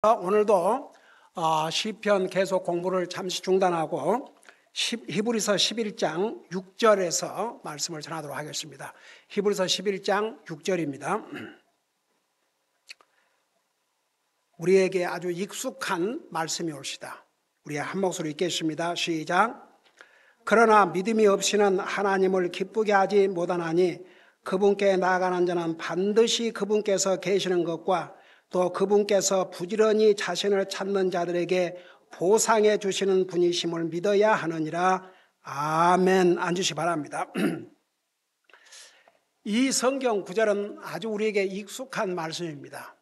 오늘도 시편 계속 공부를 잠시 중단하고 히브리서 11장 6절에서 말씀을 전하도록 하겠습니다. 히브리서 11장 6절입니다. 우리에게 아주 익숙한 말씀이 옳시다. 우리 한 목소리 읽겠습니다. 시작. 그러나 믿음이 없이는 하나님을 기쁘게 하지 못하나니 그분께 나아가는 자는 반드시 그분께서 계시는 것과 또 그분께서 부지런히 자신을 찾는 자들에게 보상해 주시는 분이심을 믿어야 하느니라. 아멘. 앉으시 바랍니다. 이 성경 구절은 아주 우리에게 익숙한 말씀입니다.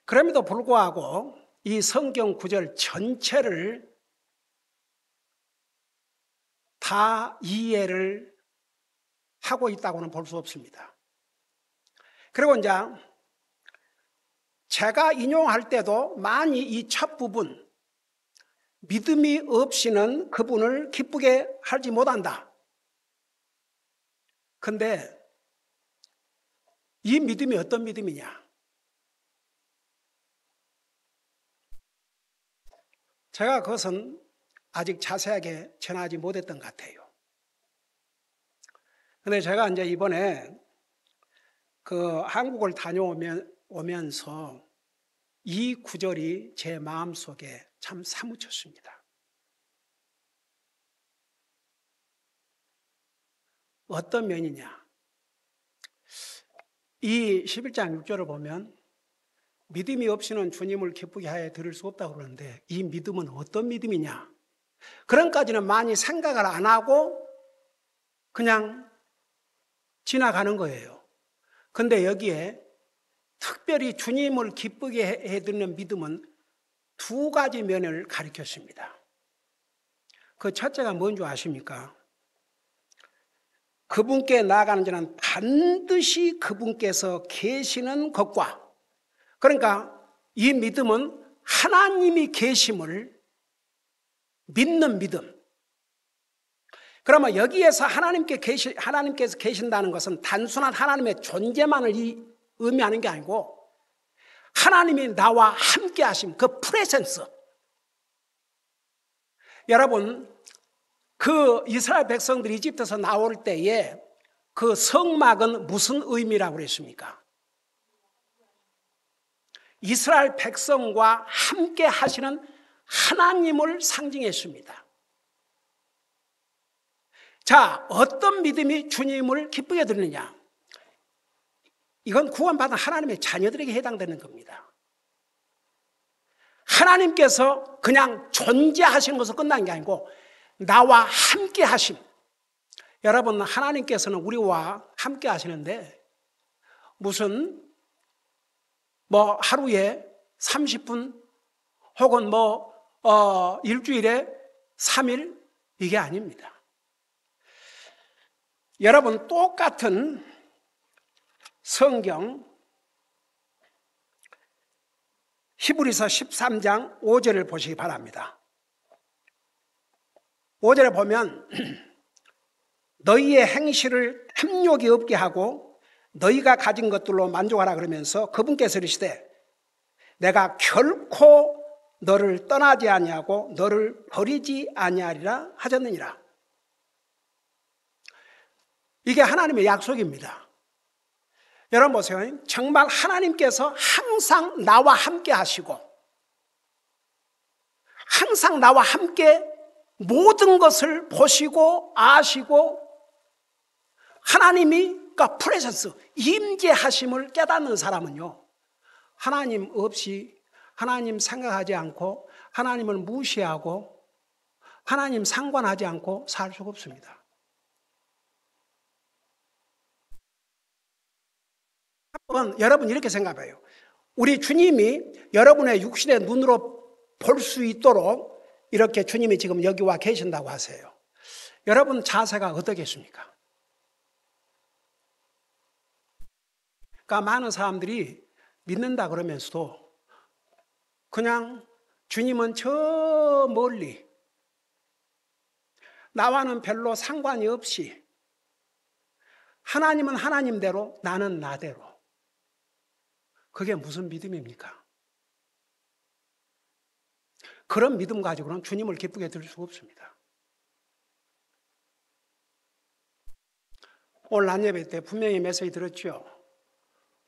그럼에도 불구하고 이 성경 구절 전체를 다 이해를 하고 있다고는 볼 수 없습니다. 그리고 이제 제가 인용할 때도 많이 이 첫 부분, 믿음이 없이는 그분을 기쁘게 하지 못한다. 근데 이 믿음이 어떤 믿음이냐? 제가 그것은 아직 자세하게 전하지 못했던 것 같아요. 근데 제가 이제 이번에 한국을 다녀오면서 이 구절이 제 마음속에 참 사무쳤습니다. 어떤 면이냐? 이 11장 6절을 보면 믿음이 없이는 주님을 기쁘게 하여 드릴 수 없다고 그러는데 이 믿음은 어떤 믿음이냐? 그런까지는 많이 생각을 안 하고 그냥 지나가는 거예요. 근데 여기에 특별히 주님을 기쁘게 해드리는 믿음은 두 가지 면을 가리켰습니다. 그 첫째가 뭔지 아십니까? 그분께 나아가는 자는 반드시 그분께서 계시는 것과, 그러니까 이 믿음은 하나님이 계심을 믿는 믿음. 그러면 여기에서 하나님께서 계신다는 것은 단순한 하나님의 존재만을 의미하는 게 아니고 하나님이 나와 함께 하심, 그 프레센스. 여러분, 그 이스라엘 백성들이 이집트에서 나올 때에 그 성막은 무슨 의미라고 그랬습니까? 이스라엘 백성과 함께 하시는 하나님을 상징했습니다. 자, 어떤 믿음이 주님을 기쁘게 드리느냐? 이건 구원받은 하나님의 자녀들에게 해당되는 겁니다. 하나님께서 그냥 존재하시는 것으로 끝난 게 아니고 나와 함께 하심. 여러분, 하나님께서는 우리와 함께 하시는데 무슨 하루에 30분 혹은 일주일에 3일 이게 아닙니다. 여러분, 똑같은 성경 히브리서 13장 5절을 보시기 바랍니다. 5절에 보면 너희의 행실을 탐욕이 없게 하고 너희가 가진 것들로 만족하라 그러면서 그분께서 이르시되 내가 결코 너를 떠나지 아니하고 너를 버리지 아니하리라 하셨느니라. 이게 하나님의 약속입니다. 여러분 보세요. 정말 하나님께서 항상 나와 함께 하시고 항상 나와 함께 모든 것을 보시고 아시고 하나님이 그러니까 프레센스, 임재하심을 깨닫는 사람은요, 하나님 없이 하나님 생각하지 않고 하나님을 무시하고 하나님 상관하지 않고 살 수가 없습니다. 여러분 이렇게 생각해요. 우리 주님이 여러분의 육신의 눈으로 볼 수 있도록 이렇게 주님이 지금 여기 와 계신다고 하세요. 여러분 자세가 어떻겠습니까? 그러니까 많은 사람들이 믿는다 그러면서도 그냥 주님은 저 멀리 나와는 별로 상관이 없이 하나님은 하나님대로 나는 나대로 그게 무슨 믿음입니까? 그런 믿음 가지고는 주님을 기쁘게 드릴 수가 없습니다. 오늘 낮 예배 때 분명히 메시지 들었죠.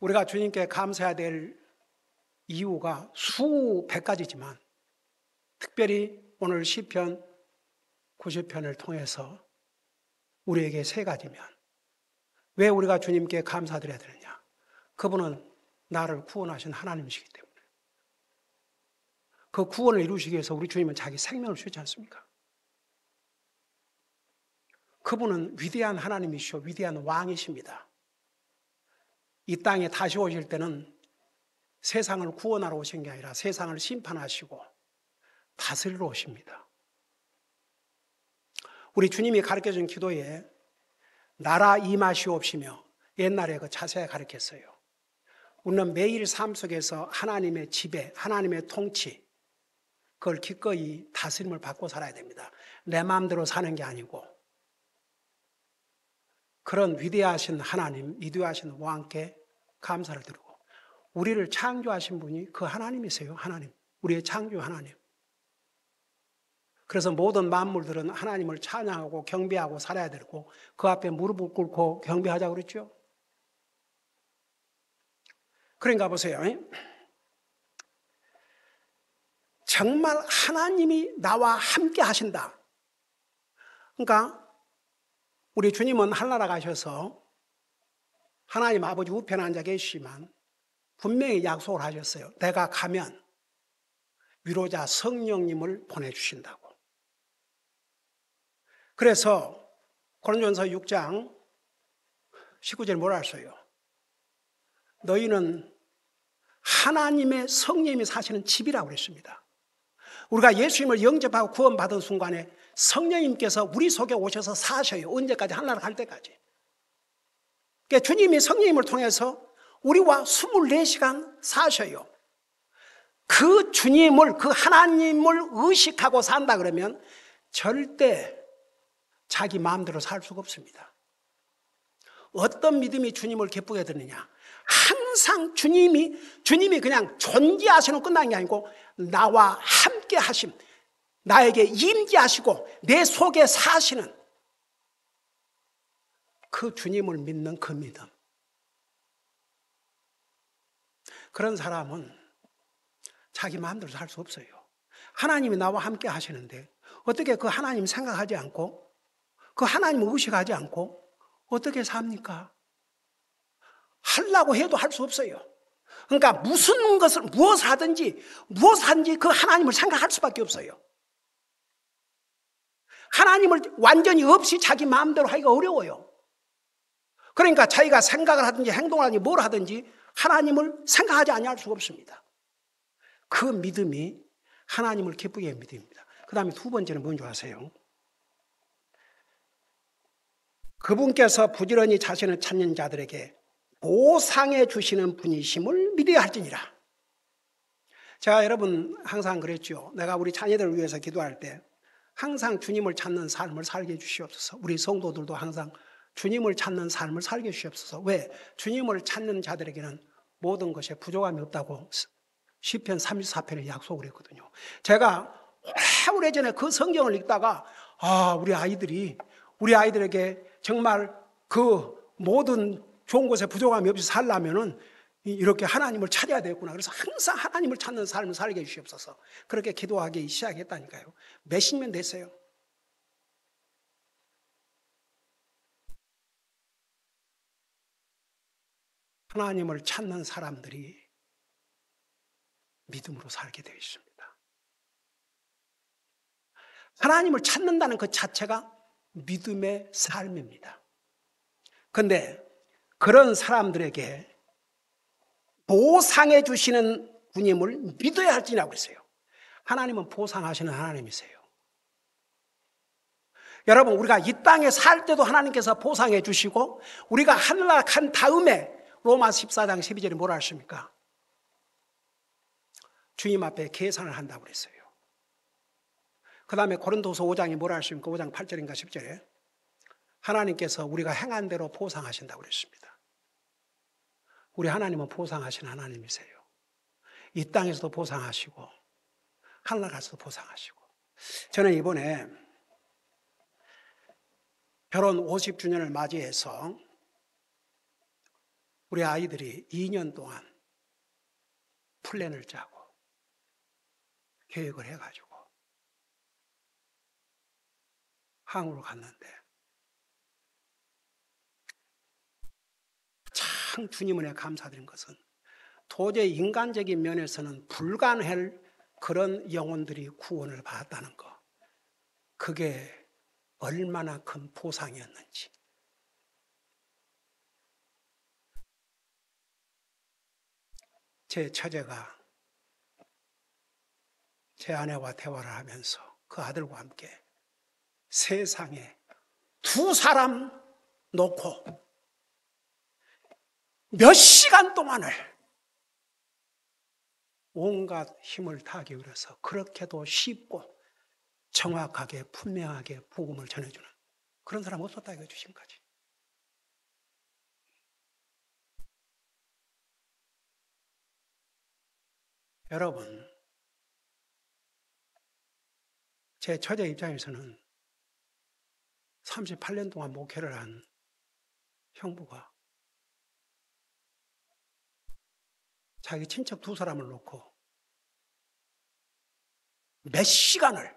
우리가 주님께 감사해야 될 이유가 수백 가지지만 특별히 오늘 시편 90편을 통해서 우리에게 세 가지면 왜 우리가 주님께 감사드려야 되느냐? 그분은 나를 구원하신 하나님이시기 때문에 그 구원을 이루시기 위해서 우리 주님은 자기 생명을 주지 않습니까? 그분은 위대한 하나님이시오 위대한 왕이십니다. 이 땅에 다시 오실 때는 세상을 구원하러 오신 게 아니라 세상을 심판하시고 다스리러 오십니다. 우리 주님이 가르쳐준 기도에 나라 임하시옵시며 옛날에 그 자세히 가르쳤어요. 우리는 매일 삶 속에서 하나님의 지배, 하나님의 통치 그걸 기꺼이 다스림을 받고 살아야 됩니다. 내 마음대로 사는 게 아니고 그런 위대하신 하나님, 위대하신 왕께 감사를 드리고 우리를 창조하신 분이 그 하나님이세요. 하나님, 우리의 창조 하나님. 그래서 모든 만물들은 하나님을 찬양하고 경배하고 살아야 되고 그 앞에 무릎을 꿇고 경배하자고 그랬죠. 그러니까 보세요. 정말 하나님이 나와 함께 하신다. 그러니까 우리 주님은 하늘나라 가셔서 하나님 아버지 우편에 앉아 계시지만 분명히 약속을 하셨어요. 내가 가면 위로자 성령님을 보내주신다고. 그래서 고린도전서 6장 19절에 뭐라 했어요? 너희는 하나님의 성령님이 사시는 집이라고 그랬습니다. 우리가 예수님을 영접하고 구원받은 순간에 성령님께서 우리 속에 오셔서 사셔요. 언제까지? 하늘나라 갈 때까지. 그러니까 주님이 성령님을 통해서 우리와 24시간 사셔요. 그 주님을, 그 하나님을 의식하고 산다 그러면 절대 자기 마음대로 살 수가 없습니다. 어떤 믿음이 주님을 기쁘게 드느냐? 항상 주님이 그냥 존재하시는 끝난 게 아니고 나와 함께 하심, 나에게 임재하시고 내 속에 사시는 그 주님을 믿는 그 믿음. 그런 사람은 자기 마음대로 살 수 없어요. 하나님이 나와 함께 하시는데 어떻게 그 하나님 생각하지 않고 그 하나님을 의식하지 않고 어떻게 삽니까? 하려고 해도 할 수 없어요. 그러니까 무엇을 하든지 그 하나님을 생각할 수밖에 없어요. 하나님을 완전히 없이 자기 마음대로 하기가 어려워요. 그러니까 자기가 생각을 하든지 행동을 하든지 뭘 하든지 하나님을 생각하지 아니할 수가 없습니다. 그 믿음이 하나님을 기쁘게 하는 믿음입니다. 그 다음에 두 번째는 뭔지 아세요? 그분께서 부지런히 자신을 찾는 자들에게 보상해 주시는 분이심을 믿어야 할지니라. 제가 여러분 항상 그랬죠. 내가 우리 자녀들을 위해서 기도할 때 항상 주님을 찾는 삶을 살게 해주시옵소서. 우리 성도들도 항상 주님을 찾는 삶을 살게 해주시옵소서. 왜? 주님을 찾는 자들에게는 모든 것에 부족함이 없다고 시편 34편에 약속을 했거든요. 제가 오래전에 그 성경을 읽다가 우리 아이들에게 정말 그 모든 좋은 것에 부족함이 없이 살려면은 이렇게 하나님을 찾아야 되겠구나. 그래서 항상 하나님을 찾는 삶을 살게 해주시옵소서. 그렇게 기도하기 시작했다니까요. 몇십 년 됐어요. 하나님을 찾는 사람들이 믿음으로 살게 되어 있습니다. 하나님을 찾는다는 그 자체가 믿음의 삶입니다. 그런데 그런 사람들에게 보상해 주시는 분임을 믿어야 할지라고 했어요. 하나님은 보상하시는 하나님이세요. 여러분, 우리가 이 땅에 살 때도 하나님께서 보상해 주시고 우리가 하늘나라 간 다음에 로마서 14장 12절에 뭐라 하십니까? 주님 앞에 계산을 한다고 그랬어요. 그 다음에 고린도서 5장에 뭐라 하십니까? 5장 8절인가 10절에 하나님께서 우리가 행한 대로 보상하신다고 그랬습니다. 우리 하나님은 보상하신 하나님이세요. 이 땅에서도 보상하시고 하늘 가서도 보상하시고. 저는 이번에 결혼 50주년을 맞이해서 우리 아이들이 2년 동안 플랜을 짜고 계획을 해가지고 한국으로 갔는데 참 주님 은혜 감사드린 것은 도저히 인간적인 면에서는 불가능할 그런 영혼들이 구원을 받았다는 것. 그게 얼마나 큰 보상이었는지. 제 처제가 제 아내와 대화를 하면서 그 아들과 함께 세상에 두 사람 놓고 몇 시간 동안을 온갖 힘을 다 기울여서 그렇게도 쉽고 정확하게 분명하게 복음을 전해주는 그런 사람 없었다 이거죠, 지금까지. 여러분, 제 처제 입장에서는 38년 동안 목회를 한 형부가 자기 친척 두 사람을 놓고 몇 시간을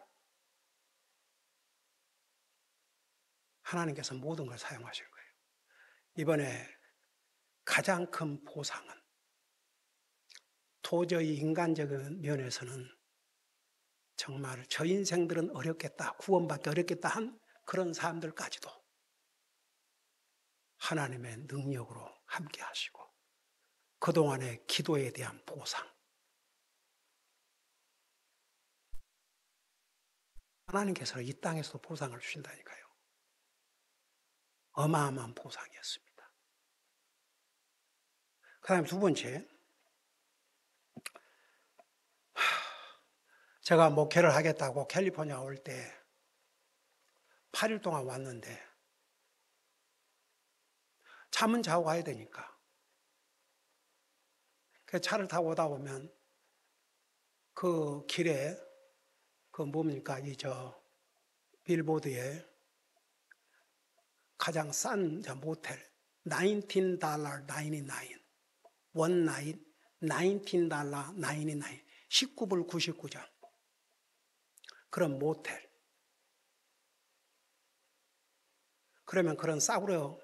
하나님께서 모든 걸 사용하실 거예요. 이번에 가장 큰 보상은 도저히 인간적인 면에서는 정말 저 인생들은 어렵겠다, 구원받기 어렵겠다 한 그런 사람들까지도 하나님의 능력으로 함께 하시고 그동안의 기도에 대한 보상. 하나님께서 이 땅에서도 보상을 주신다니까요. 어마어마한 보상이었습니다. 그 다음에 두 번째, 제가 목회를 하겠다고 캘리포니아 올 때 8일 동안 왔는데 잠은 자고 가야 되니까 그 차를 타고 오다 보면 그 길에 그 뭡니까 빌보드에 가장 싼 모텔 $19.99 원 나잇 $19.99 19불 99전 그런 모텔. 그러면 그런 싸구려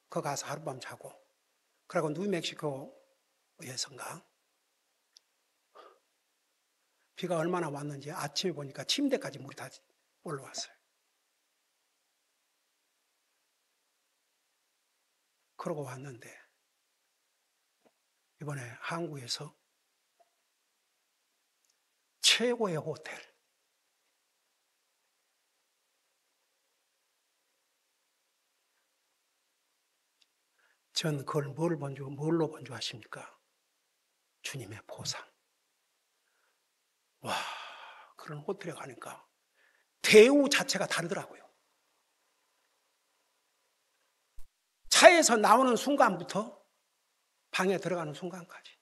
거 가서 하룻밤 자고 그리고 뉴멕시코에선가 비가 얼마나 왔는지 아침에 보니까 침대까지 물이 다 올라왔어요. 그러고 왔는데 이번에 한국에서 최고의 호텔 전 그걸 뭘로 번주하십니까? 주님의 보상. 와, 그런 호텔에 가니까 대우 자체가 다르더라고요. 차에서 나오는 순간부터 방에 들어가는 순간까지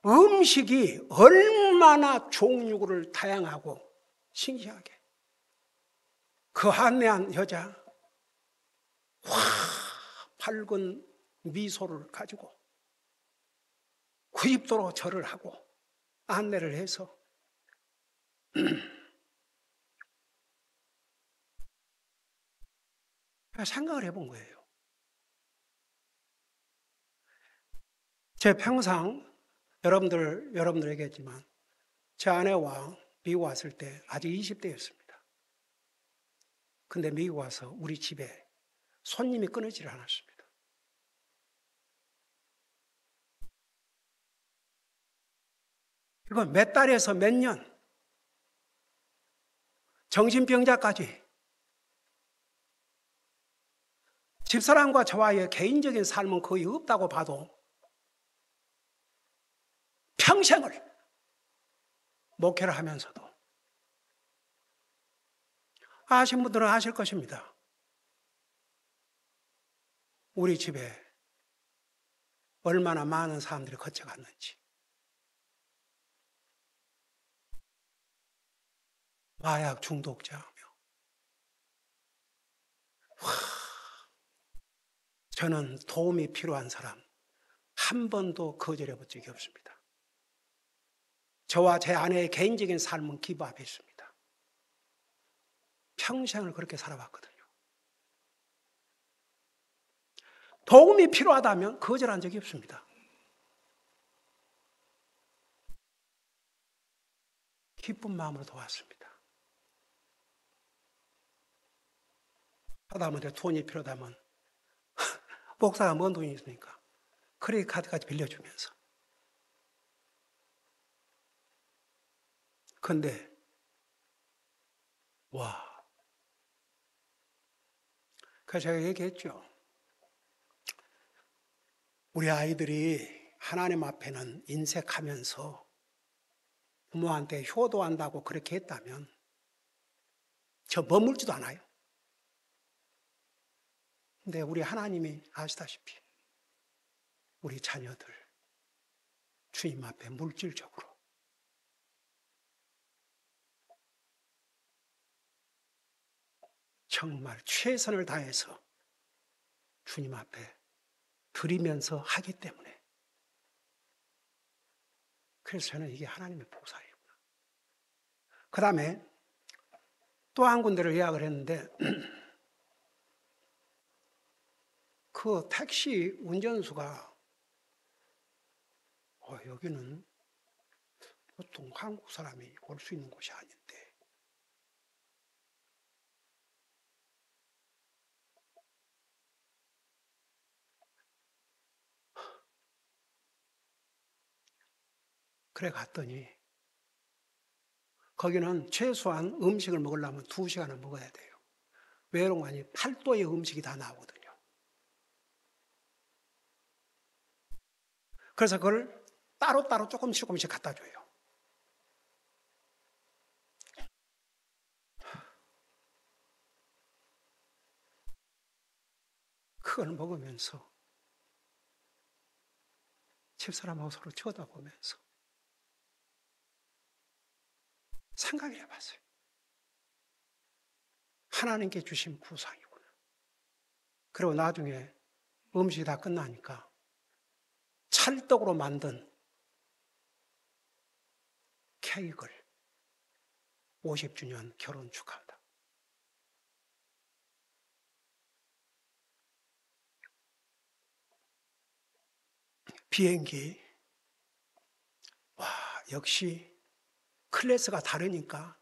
음식이 얼마나 종류를 다양하고 신기하게 그 안내한 여자 밝은 미소를 가지고 90도로 절을 하고 안내를 해서 생각을 해본 거예요. 제 평상 여러분들 얘기했지만 제 아내와 미국 왔을 때 아직 20대였습니다. 근데 미국 와서 우리 집에 손님이 끊이질 않았습니다. 이건 몇 달에서 몇 년, 정신병자까지 집사람과 저와의 개인적인 삶은 거의 없다고 봐도 평생을 목회를 하면서도 아신 분들은 아실 것입니다. 우리 집에 얼마나 많은 사람들이 거쳐갔는지. 마약 중독자며. 저는 도움이 필요한 사람 한 번도 거절해 본 적이 없습니다. 저와 제 아내의 개인적인 삶은 기부합했습니다. 평생을 그렇게 살아왔거든요. 도움이 필요하다면 거절한 적이 없습니다. 기쁜 마음으로 도왔습니다. 하다못해 돈이 필요하다면 목사가 뭔 돈이 있습니까? 크레딧 카드까지 빌려주면서. 근데 와, 그래서 제가 얘기했죠. 우리 아이들이 하나님 앞에는 인색하면서 부모한테 효도한다고 그렇게 했다면 저 머물지도 않아요. 근데 우리 하나님이 아시다시피 우리 자녀들 주님 앞에 물질적으로 정말 최선을 다해서 주님 앞에 드리면서 하기 때문에, 그래서 저는 이게 하나님의 보살이구나. 그 다음에 또 한 군데를 예약을 했는데 그 택시 운전수가 여기는 보통 한국 사람이 올 수 있는 곳이 아닌데, 그래 갔더니 거기는 최소한 음식을 먹으려면 2시간을 먹어야 돼요. 외롱하니 8도의 음식이 다 나오거든요. 그래서 그걸 따로따로 조금씩 갖다 줘요. 그걸 먹으면서 집사람하고 서로 쳐다보면서 생각을 해봤어요. 하나님께 주신 구상이구나. 그리고 나중에 음식이 다 끝나니까 찰떡으로 만든 케이크를 50주년 결혼 축하한다. 비행기, 와, 역시 클래스가 다르니까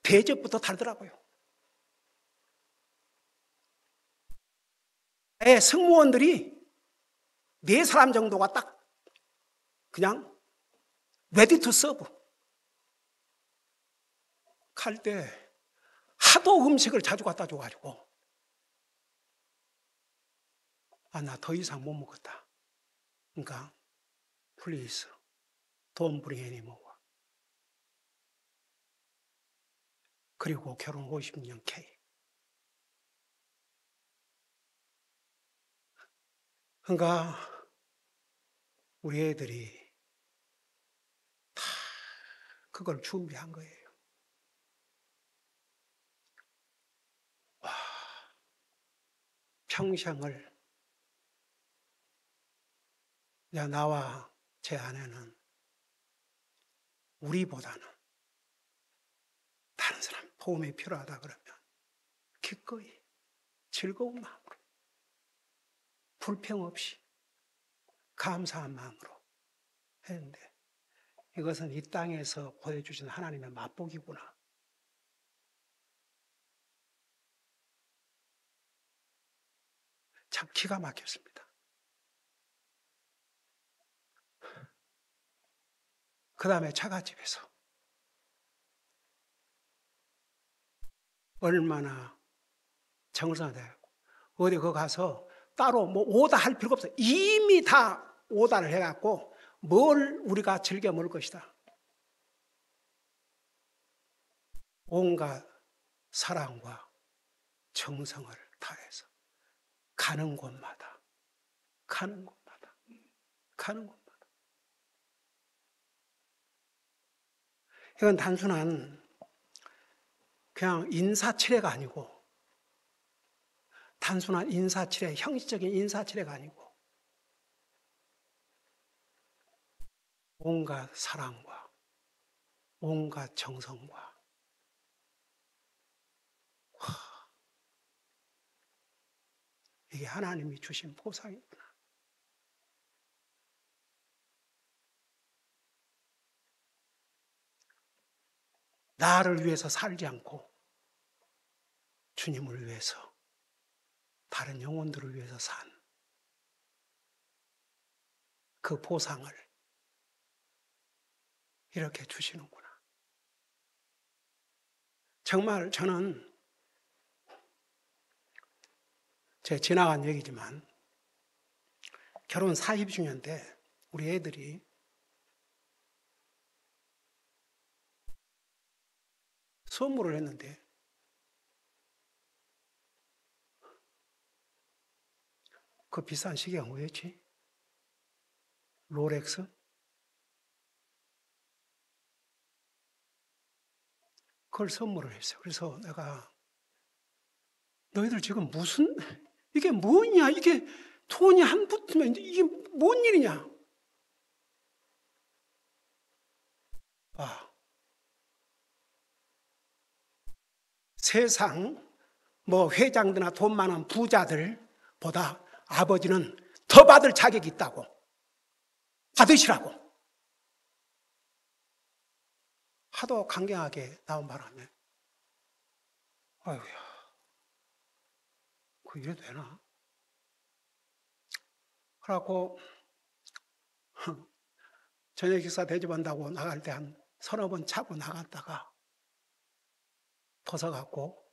대접부터 다르더라고요. 승무원들이 4사람 정도가 딱 그냥 레디 투 서브 갈 때 하도 음식을 자주 갖다 줘가지고 나 더 이상 못 먹었다. 그러니까 please don't bring any more. 그리고 결혼 50년 케이크. 그러니까 우리 애들이 다 그걸 준비한 거예요. 와, 평생을 나와 제 아내는 우리보다는 다른 사람 도움이 필요하다 그러면 기꺼이 즐거운 마음으로 불평 없이 감사한 마음으로 했는데, 이것은 이 땅에서 보여주신 하나님의 맛보기구나. 참 기가 막혔습니다. 그 다음에 처갓집에서 얼마나 정성하다. 어디 거 가서 따로 뭐 오다 할 필요가 없어요. 이미 다 오다를 해갖고 뭘 우리가 즐겨 먹을 것이다. 온갖 사랑과 정성을 다해서 가는 곳마다 가는 곳마다 이건 단순한 그냥 인사치레가 아니고, 단순한 인사치레, 형식적인 인사치레가 아니고 온갖 사랑과 온갖 정성과 이게 하나님이 주신 보상이구나. 나를 위해서 살지 않고 주님을 위해서, 다른 영혼들을 위해서 산 그 보상을 이렇게 주시는구나. 정말 저는 제 지나간 얘기지만 결혼 40주년 때 우리 애들이 선물을 했는데 그 비싼 시계가 뭐였지? 롤렉스? 그걸 선물을 했어요. 그래서 내가 너희들 지금 무슨, 이게 뭐냐? 이게 돈이 한 푼이면 이게 뭔 일이냐? 세상 뭐 회장들이나 돈 많은 부자들보다 아버지는 더 받을 자격이 있다고. 받으시라고. 하도 강경하게 나온 바람에 아유야, 그 이래도 되나? 그래갖고 저녁 식사 대접한다고 나갈 때 한 서너 번 차고 나갔다가 벗어갖고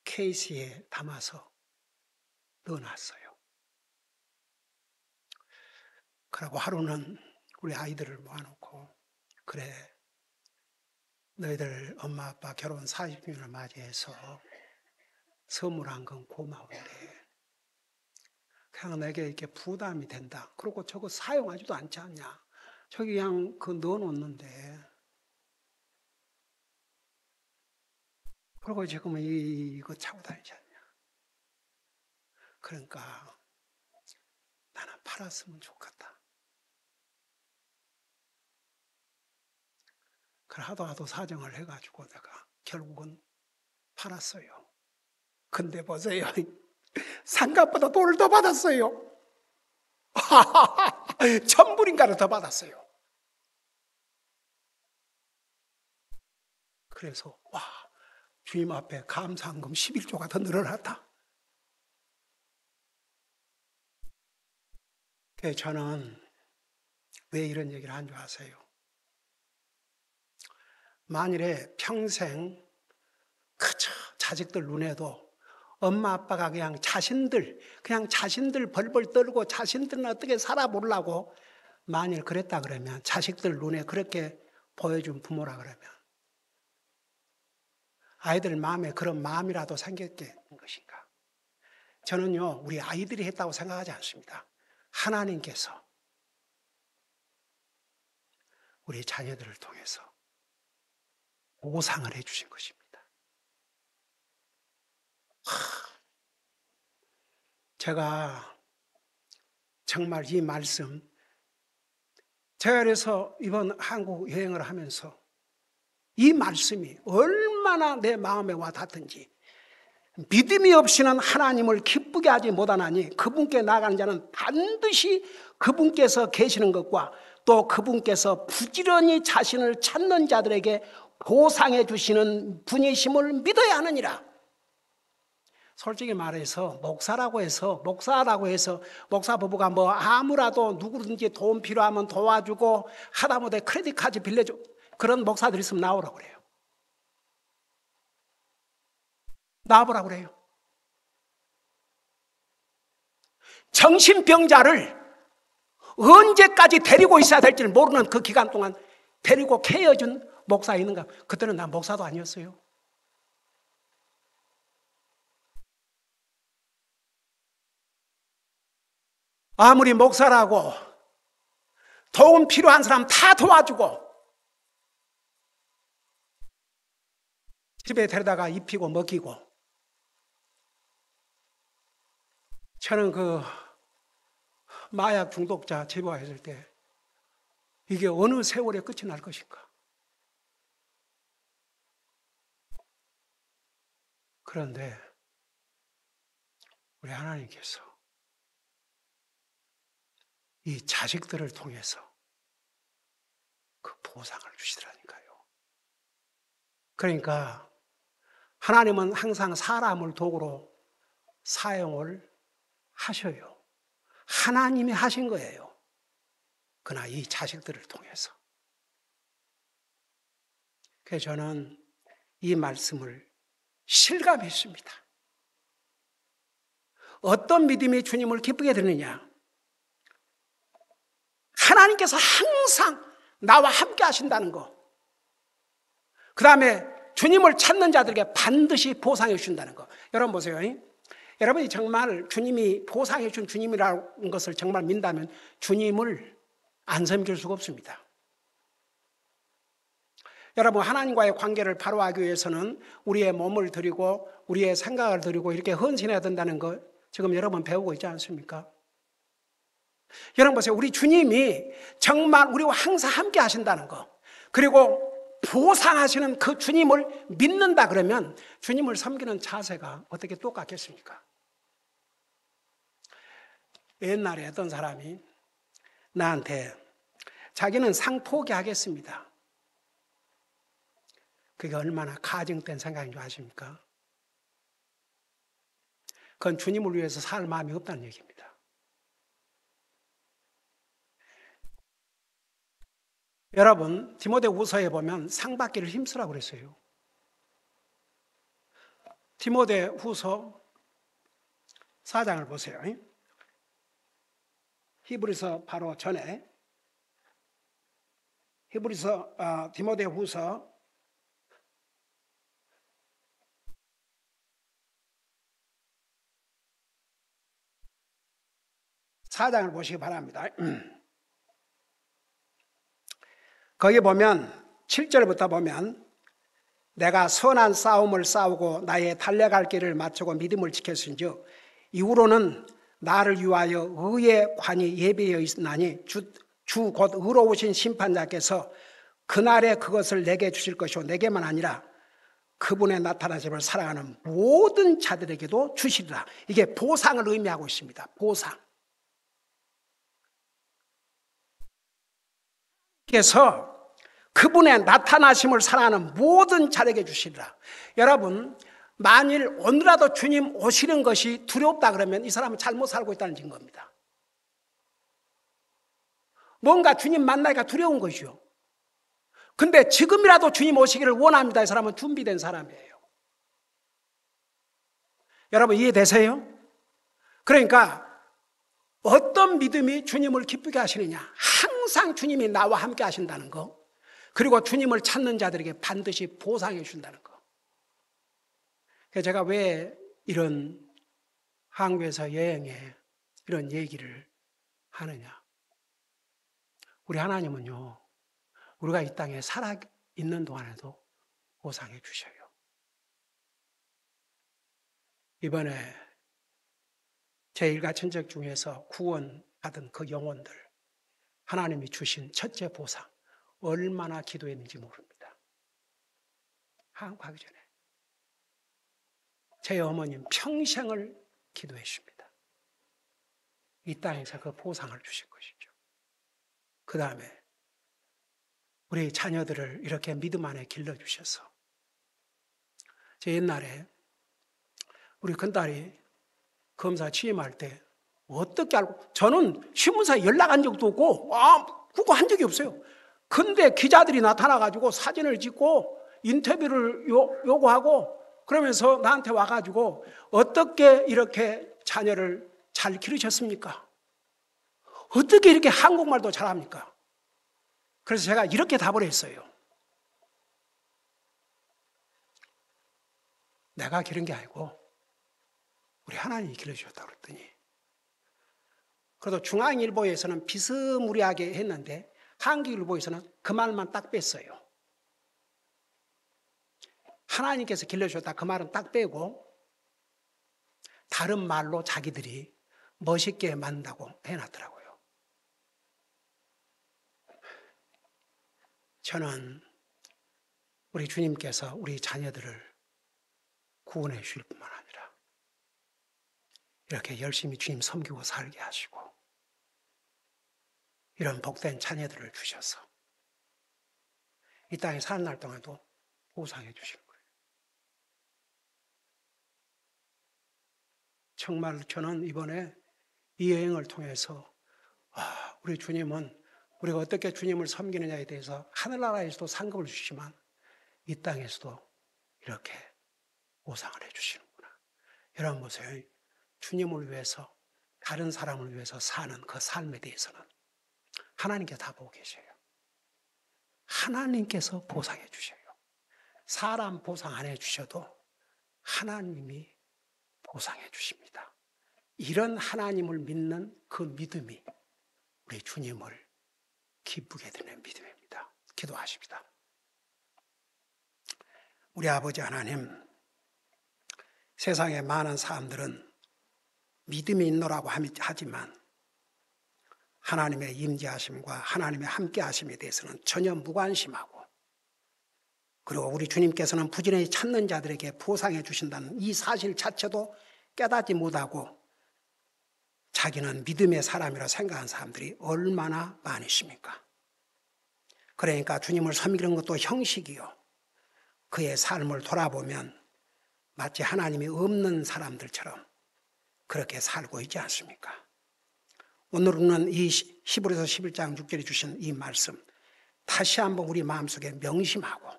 케이스에 담아서 넣어놨어요. 그리고 하루는 우리 아이들을 모아놓고, 그래, 너희들 엄마 아빠 결혼 40주년을 맞이해서 선물한 건 고마운데 그냥 내게 이렇게 부담이 된다. 그리고 저거 사용하지도 않지 않냐. 저기 그냥 그 넣어놓는데, 그리고 지금 이거 차고 다니지 않냐. 그러니까 나는 팔았으면 좋겠다. 그래 하도 사정을 해가지고 내가 결국은 팔았어요. 근데 보세요. 상값보다 돈을 더 받았어요. 천불인가를 더 받았어요. 그래서 와, 주님 앞에 감사한금 11조가 더 늘어났다. 그래서 저는 왜 이런 얘기를 한 줄 아세요? 만일에 평생 그저 자식들 눈에도 엄마 아빠가 그냥 자신들 벌벌 떨고 자신들은 어떻게 살아보려고 만일 그랬다 그러면, 자식들 눈에 그렇게 보여준 부모라 그러면 아이들 마음에 그런 마음이라도 생겼겠는 것인가? 저는요, 우리 아이들이 했다고 생각하지 않습니다. 하나님께서 우리 자녀들을 통해서 보상을 해주신 것입니다. 제가 정말 이 말씀, 제가 그래서 이번 한국 여행을 하면서 이 말씀이 얼마나 내 마음에 와 닿든지, 믿음이 없이는 하나님을 기쁘게 하지 못하나니 그분께 나아가는 자는 반드시 그분께서 계시는 것과 또 그분께서 부지런히 자신을 찾는 자들에게 보상해 주시는 분이심을 믿어야 하느니라. 솔직히 말해서 목사라고 해서 목사 부부가 뭐 아무라도 누구든지 돈 필요하면 도와주고 하다못해 크레딧 카드 빌려줘, 그런 목사들 있으면 나오라고 그래요. 나와보라고 그래요. 정신병자를 언제까지 데리고 있어야 될지 모르는 그 기간 동안 데리고 케어준 목사 있는가? 그때는 난 목사도 아니었어요. 아무리 목사라고 도움 필요한 사람 다 도와주고 집에 데려다가 입히고 먹이고, 저는 그 마약 중독자 제보했을 때 이게 어느 세월에 끝이 날 것인가. 그런데 우리 하나님께서 이 자식들을 통해서 그 보상을 주시더라니까요. 그러니까 하나님은 항상 사람을 도구로 사용을 하셔요. 하나님이 하신 거예요. 그러나 이 자식들을 통해서. 그래서 저는 이 말씀을 실감했습니다. 어떤 믿음이 주님을 기쁘게 드느냐? 하나님께서 항상 나와 함께 하신다는 거. 그 다음에 주님을 찾는 자들에게 반드시 보상해 주신다는 거. 여러분 보세요. 여러분이 정말 주님이 보상해 준 주님이라는 것을 정말 믿는다면 주님을 안 섬길 수가 없습니다. 여러분, 하나님과의 관계를 바로 하기 위해서는 우리의 몸을 드리고 우리의 생각을 드리고 이렇게 헌신해야 된다는 거 지금 여러분 배우고 있지 않습니까? 여러분 보세요. 우리 주님이 정말 우리와 항상 함께 하신다는 거, 그리고 보상하시는 그 주님을 믿는다 그러면 주님을 섬기는 자세가 어떻게 똑같겠습니까? 옛날에 어떤 사람이 나한테 자기는 상 포기하겠습니다. 그게 얼마나 가증된 생각인 줄 아십니까? 그건 주님을 위해서 살 마음이 없다는 얘기입니다. 여러분, 디모데후서에 보면 상 받기를 힘쓰라고 그랬어요. 디모데후서 4장을 보세요. 히브리서 바로 전에 디모데후서 4장을 보시기 바랍니다. 거기 보면 7절부터 보면 내가 선한 싸움을 싸우고 나의 달려갈 길을 마치고 믿음을 지켰은즉 이후로는 나를 위하여 의의 관이 예비되어 있나니 주 곧 의로우신 심판자께서 그날에 그것을 내게 주실 것이요 내게만 아니라 그분의 나타나심을 사랑하는 모든 자들에게도 주시리라. 이게 보상을 의미하고 있습니다. 보상. 그래서 그분의 나타나심을 사랑하는 모든 자에게 주시리라. 여러분, 만일 오늘라도 주님 오시는 것이 두렵다 그러면 이 사람은 잘못 살고 있다는 증거입니다. 뭔가 주님 만나기가 두려운 것이요. 근데 지금이라도 주님 오시기를 원합니다. 이 사람은 준비된 사람이에요. 여러분 이해되세요? 그러니까 어떤 믿음이 주님을 기쁘게 하시느냐? 항상 주님이 나와 함께 하신다는 거, 그리고 주님을 찾는 자들에게 반드시 보상해 준다는 거. 그래서 제가 왜 이런 한국에서 여행에 이런 얘기를 하느냐? 우리 하나님은요, 우리가 이 땅에 살아있는 동안에도 보상해 주셔요. 이번에 제 일가 친척 중에서 구원받은 그 영혼들, 하나님이 주신 첫째 보상, 얼마나 기도했는지 모릅니다. 한국 가기 전에 제 어머님 평생을 기도해 주십니다. 이 땅에서 그 보상을 주신 것이죠. 그 다음에 우리 자녀들을 이렇게 믿음 안에 길러주셔서, 제 옛날에 우리 큰딸이 검사 취임할 때 어떻게 알고, 저는 신문사에 연락한 적도 없고 그거 한 적이 없어요. 근데 기자들이 나타나가지고 사진을 찍고 인터뷰를 요구하고 그러면서 나한테 와가지고 어떻게 이렇게 자녀를 잘 기르셨습니까? 어떻게 이렇게 한국말도 잘합니까? 그래서 제가 이렇게 답을 했어요. 내가 기른 게 아니고 우리 하나님이 길러주셨다고 그랬더니 그래도 중앙일보에서는 비스무리하게 했는데 한국일보에서는 그 말만 딱 뺐어요. 하나님께서 길러주셨다 그 말은 딱 빼고 다른 말로 자기들이 멋있게 만든다고 해놨더라고요. 저는 우리 주님께서 우리 자녀들을 구원해 주실 뿐만 아니라 이렇게 열심히 주님 섬기고 살게 하시고 이런 복된 자녀들을 주셔서 이 땅에 사는 날 동안도 보상해 주시는 거예요. 정말 저는 이번에 이 여행을 통해서 우리 주님은 우리가 어떻게 주님을 섬기느냐에 대해서 하늘나라에서도 상급을 주시지만 이 땅에서도 이렇게 보상을 해주시는구나. 여러분 보세요. 주님을 위해서 다른 사람을 위해서 사는 그 삶에 대해서는 하나님께서 다 보고 계셔요. 하나님께서 보상해 주셔요. 사람 보상 안 해주셔도 하나님이 보상해 주십니다. 이런 하나님을 믿는 그 믿음이 우리 주님을 기쁘게 드리는 믿음입니다. 기도하십니다. 우리 아버지 하나님, 세상에 많은 사람들은 믿음이 있노라고 하지만 하나님의 임재하심과 하나님의 함께하심에 대해서는 전혀 무관심하고 그리고 우리 주님께서는 부지런히 찾는 자들에게 보상해 주신다는 이 사실 자체도 깨닫지 못하고 자기는 믿음의 사람이라 생각하는 사람들이 얼마나 많으십니까? 그러니까 주님을 섬기는 것도 형식이요. 그의 삶을 돌아보면 마치 하나님이 없는 사람들처럼 그렇게 살고 있지 않습니까? 오늘은 이 히브리서 11장 6절에 주신 이 말씀 다시 한번 우리 마음속에 명심하고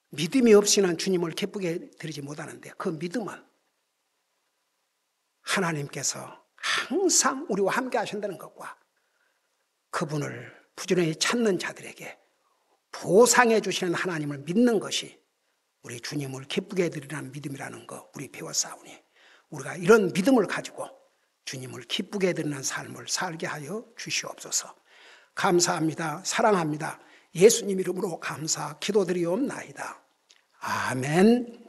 믿음이 없이는 주님을 기쁘게 드리지 못하는데 그 믿음은 하나님께서 항상 우리와 함께 하신다는 것과 그분을 부지런히 찾는 자들에게 보상해 주시는 하나님을 믿는 것이 우리 주님을 기쁘게 드리는 믿음이라는 거 우리 배웠사오니 우리가 이런 믿음을 가지고 주님을 기쁘게 드리는 삶을 살게 하여 주시옵소서. 감사합니다. 사랑합니다. 예수님 이름으로 감사 기도드리옵나이다. 아멘.